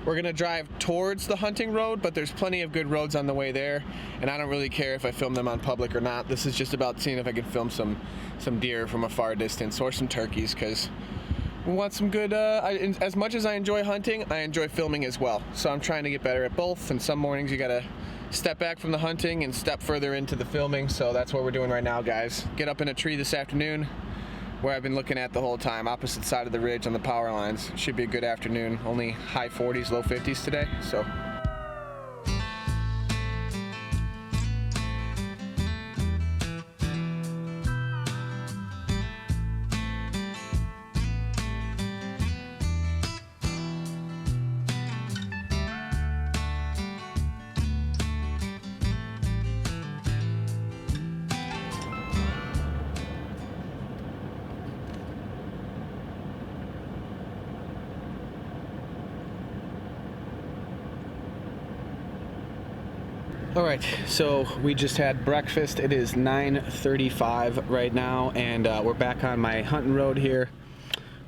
We're gonna drive towards the hunting road, but there's plenty of good roads on the way there, and I don't really care if I film them on public or not. This is just about seeing if I can film some deer from a far distance or some turkeys, because we want some good, as much as I enjoy hunting, I enjoy filming as well. So I'm trying to get better at both, and some mornings you gotta step back from the hunting and step further into the filming. So that's what we're doing right now, guys. Get up in a tree this afternoon, where I've been looking at the whole time, opposite side of the ridge on the power lines. Should be a good afternoon. Only high 40s, low 50s today, so. All right, so we just had breakfast. It is 9:35 right now, and we're back on my hunting road here.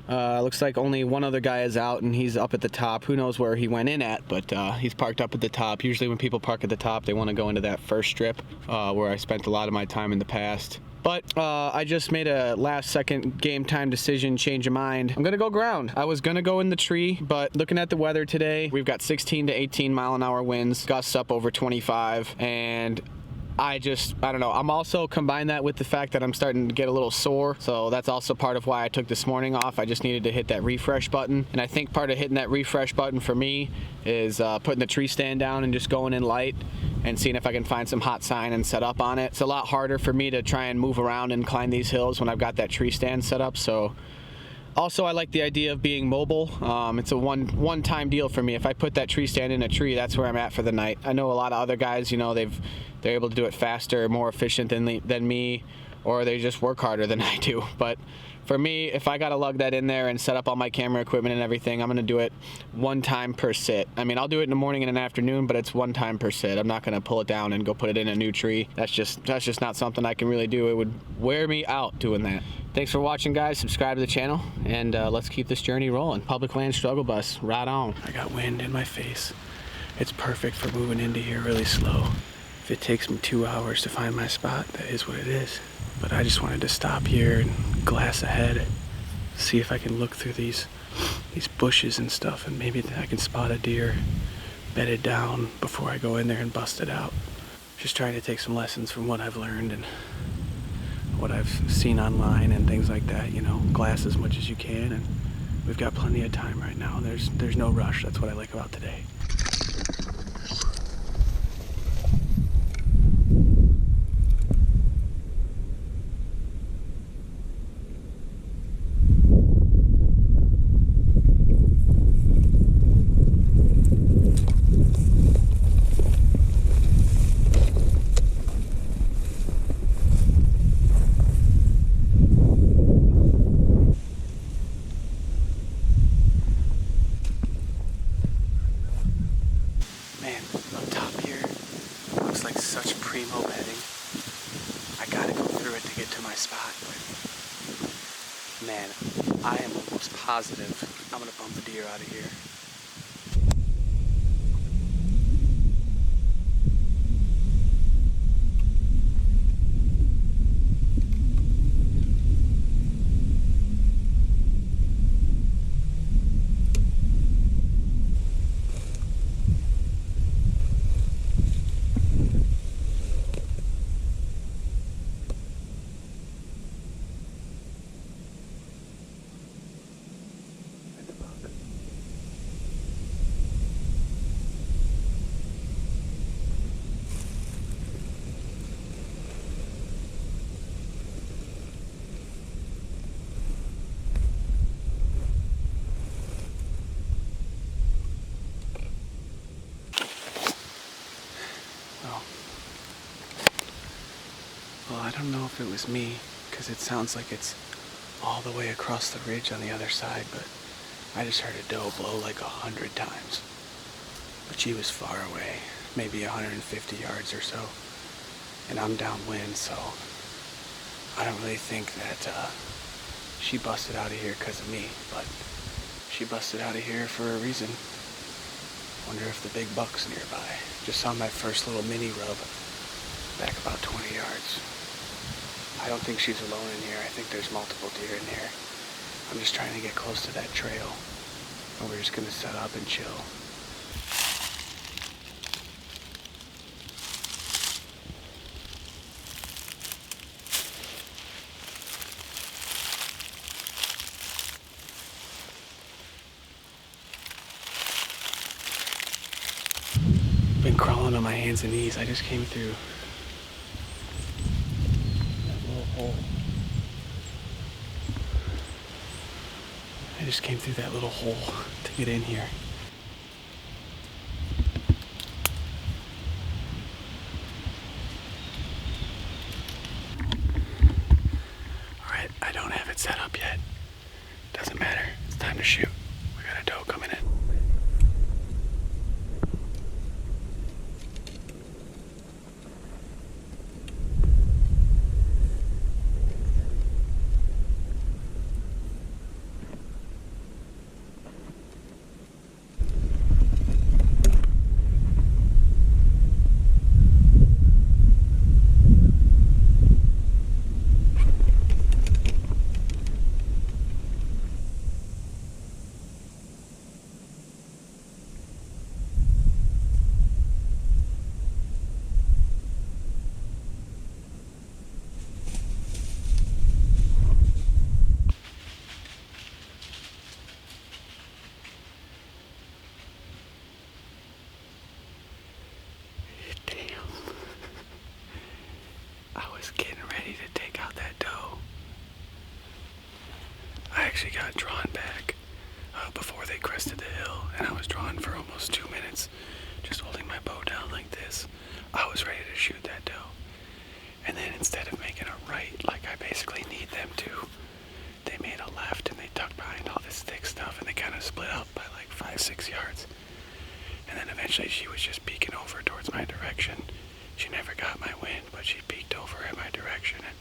Looks like only one other guy is out, and he's up at the top. Who knows where he went in at, but he's parked up at the top. Usually when people park at the top, they want to go into that first strip where I spent a lot of my time in the past. But I just made a last second game time decision, change of mind. I'm gonna go ground. I was gonna go in the tree, but looking at the weather today, we've got 16 to 18 mile an hour winds, gusts up over 25, and I don't know. I'm also combine that with the fact that I'm starting to get a little sore. So that's also part of why I took this morning off. I just needed to hit that refresh button. And I think part of hitting that refresh button for me is putting the tree stand down and just going in light and seeing if I can find some hot sign and set up on it. It's a lot harder for me to try and move around and climb these hills when I've got that tree stand set up. So also, I like the idea of being mobile. It's a one-time deal for me. If I put that tree stand in a tree, that's where I'm at for the night. I know a lot of other guys, you know, they're able to do it faster, more efficient than me, or they just work harder than I do. But for me, if I gotta lug that in there and set up all my camera equipment and everything, I'm gonna do it one time per sit. I mean, I'll do it in the morning and an afternoon, but it's one time per sit. I'm not gonna pull it down and go put it in a new tree. That's just not something I can really do. It would wear me out doing that. Thanks for watching, guys. Subscribe to the channel, and let's keep this journey rolling. Public land struggle bus, right on. I got wind in my face. It's perfect for moving into here really slow. If it takes me 2 hours to find my spot, that is what it is. But I just wanted to stop here and glass ahead, see if I can look through these bushes and stuff, and maybe I can spot a deer bedded down before I go in there and bust it out. Just trying to take some lessons from what I've learned and what I've seen online and things like that. You know, glass as much as you can, and we've got plenty of time right now. There's no rush. That's what I like about today. Man, I am almost positive I'm gonna bump a deer out of here. Well, I don't know if it was me, because it sounds like it's all the way across the ridge on the other side, but I just heard a doe blow like 100 times. But she was far away, maybe 150 yards or so, and I'm downwind, so I don't really think that she busted out of here because of me, but she busted out of here for a reason. Wonder if the big buck's nearby. Just saw my first little mini rub back about 20 yards. I don't think she's alone in here. I think there's multiple deer in here. I'm just trying to get close to that trail, and we're just gonna set up and chill. Been crawling on my hands and knees. I just came through that little hole. I just came through that little hole to get in here. Alright, I don't have it set up yet. Doesn't matter. It's time to shoot. We got a doe coming in. Actually got drawn back before they crested the hill, and I was drawn for almost 2 minutes, just holding my bow down like this. I was ready to shoot that doe, and then instead of making a right like I basically need them to, they made a left and they tucked behind all this thick stuff, and they kind of split up by like 5-6 yards. And then eventually she was just peeking over towards my direction. She never got my wind, but she peeked over in my direction, and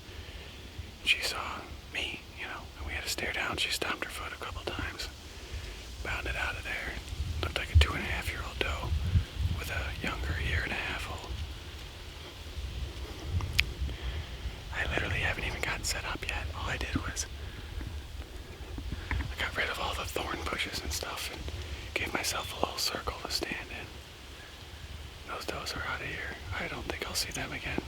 she saw me, you know, and we had to stare down. She stomped her foot a couple times, bounded out of there. Looked like a 2.5-year-old doe with a younger 1.5-year-old. I literally haven't even gotten set up yet. All I did was I got rid of all the thorn bushes and stuff and gave myself a little circle to stand in. Those does are out of here. I don't think I'll see them again.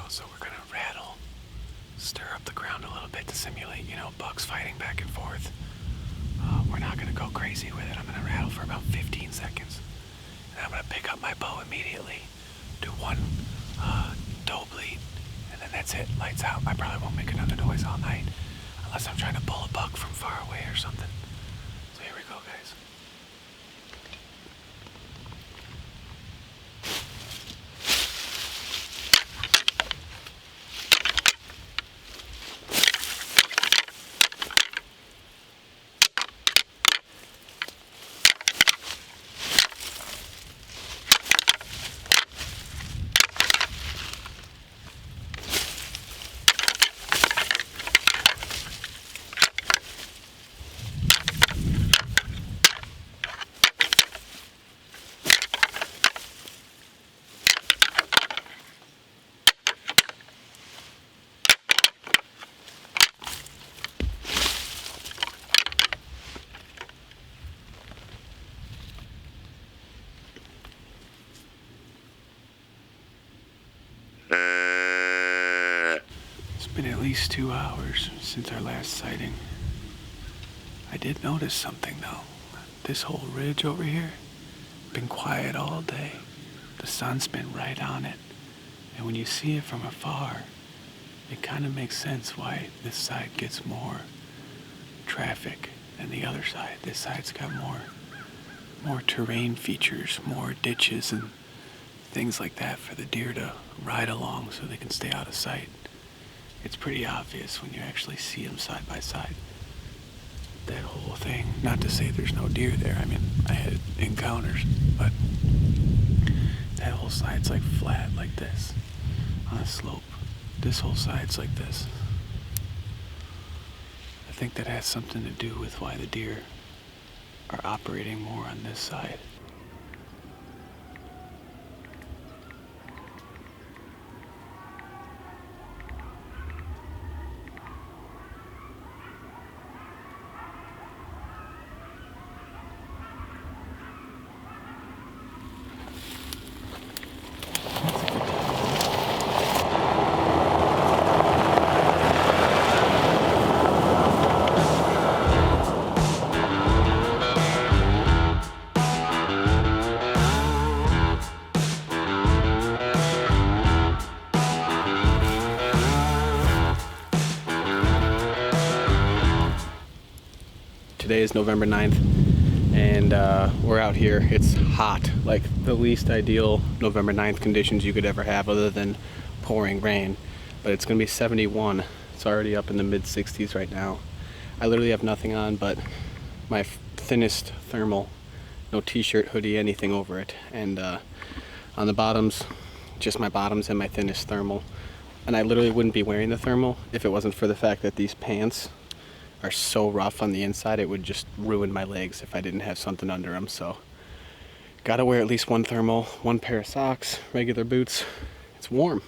So we're gonna rattle, stir up the ground a little bit to simulate, you know, bucks fighting back and forth. We're not gonna go crazy with it. I'm gonna rattle for about 15 seconds. And I'm gonna pick up my bow immediately, do one doe bleed, and then that's it, lights out. I probably won't make another noise all night, unless I'm trying to pull a buck from far away or something. So here we go, guys. least 2 hours since our last sighting. I did notice something though. This whole ridge over here, been quiet all day. The sun's been right on it. And when you see it from afar, it kind of makes sense why this side gets more traffic than the other side. This side's got more terrain features, more ditches and things like that for the deer to ride along so they can stay out of sight. It's pretty obvious when you actually see them side by side. That whole thing, not to say there's no deer there, I mean, I had encounters, but that whole side's like flat like this on a slope. This whole side's like this. I think that has something to do with why the deer are operating more on this side. Today is November 9th, and we're out here. It's hot, like the least ideal November 9th conditions you could ever have other than pouring rain. But it's gonna be 71. It's already up in the mid 60s right now. I literally have nothing on but my thinnest thermal, no t-shirt, hoodie, anything over it. And on the bottoms, just my bottoms and my thinnest thermal. And I literally wouldn't be wearing the thermal if it wasn't for the fact that these pants are so rough on the inside. It would just ruin my legs if I didn't have something under them. So gotta wear at least one thermal, one pair of socks, regular boots. It's warm.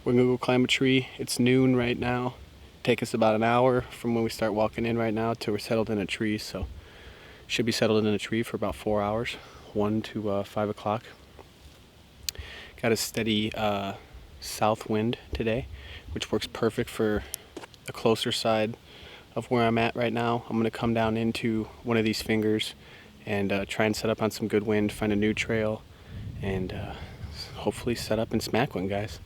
We're gonna go climb a tree. It's noon right now. Take us about an hour from when we start walking in right now till we're settled in a tree. So should be settled in a tree for about 4 hours, 1 to 5 o'clock. Got a steady south wind today, which works perfect for the closer side of where I'm at right now. I'm gonna come down into one of these fingers and try and set up on some good wind, find a new trail, and hopefully set up and smack one, guys.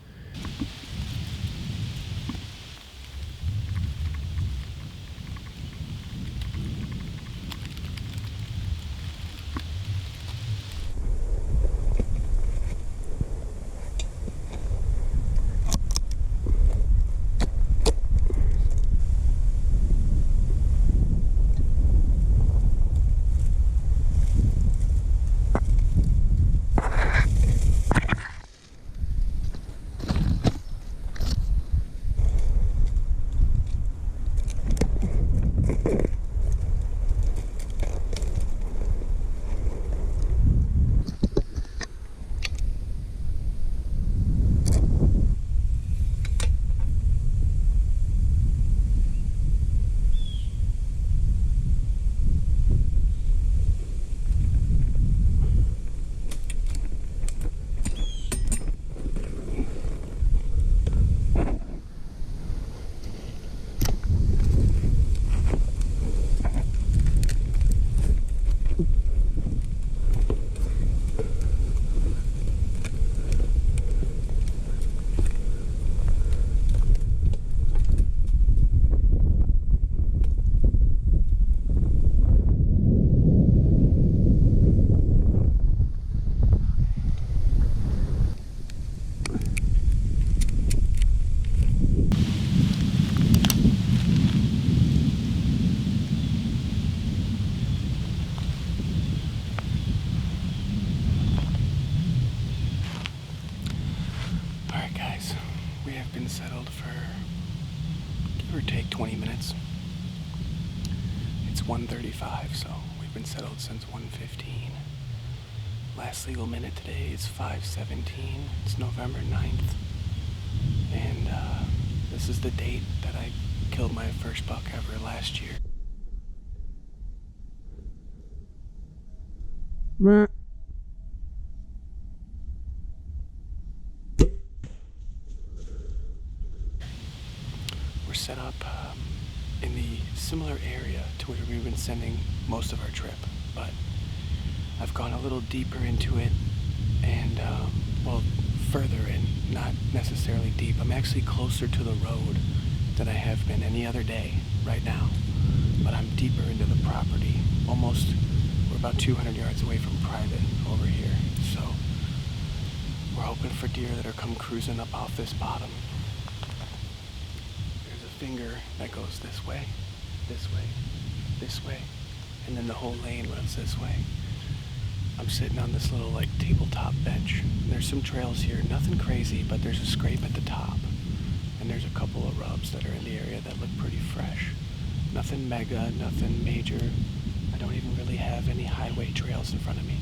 Settled for give or take 20 minutes. It's 1:35, so we've been settled since 1:15. Last legal minute today is 5:17. It's November 9th, and this is the date that I killed my first buck ever last year. similar area to where we've been sending most of our trip, but I've gone a little deeper into it and, well, further in, not necessarily deep. I'm actually closer to the road than I have been any other day right now, but I'm deeper into the property. Almost, we're about 200 yards away from private over here, so we're hoping for deer that are come cruising up off this bottom. There's a finger that goes this way, this way, this way, and then the whole lane runs this way. I'm sitting on this little like tabletop bench. There's some trails here, nothing crazy, but there's a scrape at the top. And there's a couple of rubs that are in the area that look pretty fresh. Nothing mega, nothing major. I don't even really have any highway trails in front of me.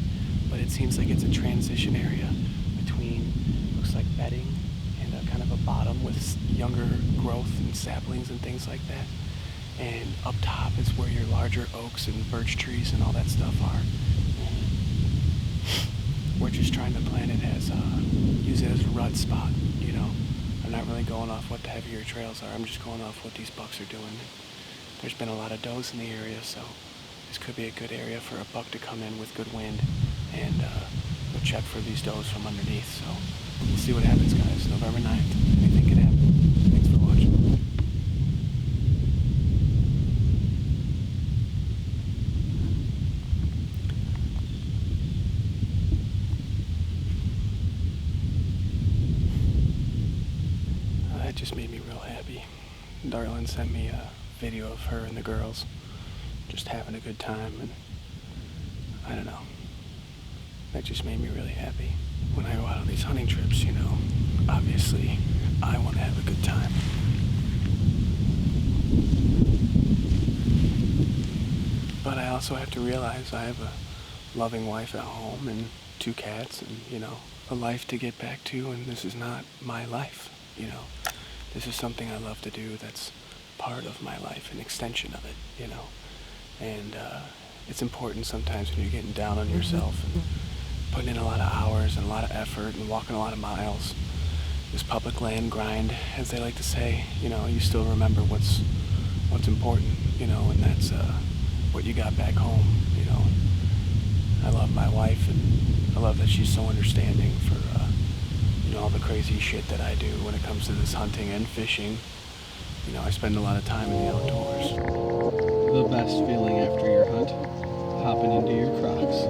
But it seems like it's a transition area between, looks like bedding and a kind of a bottom with younger growth and saplings and things like that. And up top is where your larger oaks and birch trees and all that stuff are. We're just trying to plan it as, use it as a rut spot, you know. I'm not really going off what the heavier trails are. I'm just going off what these bucks are doing. There's been a lot of does in the area, so this could be a good area for a buck to come in with good wind and we'll check for these does from underneath. So we'll see what happens, guys. November 9th. Anything can happen. Thanks for watching. That just made me real happy. Darlin sent me a video of her and the girls just having a good time, and I don't know, that just made me really happy. When I go out on these hunting trips, you know, obviously I want to have a good time. But I also have to realize I have a loving wife at home and 2 cats and, you know, a life to get back to, and this is not my life, you know. This is something I love to do that's part of my life, an extension of it, you know. And it's important sometimes when you're getting down on yourself and putting in a lot of hours and a lot of effort and walking a lot of miles. This public land grind, as they like to say, you know, you still remember what's important, you know, and that's what you got back home, you know. I love my wife, and I love that she's so understanding for you know, all the crazy shit that I do when it comes to this hunting and fishing. You know, I spend a lot of time in the outdoors. The best feeling after your hunt, hopping into your Crocs.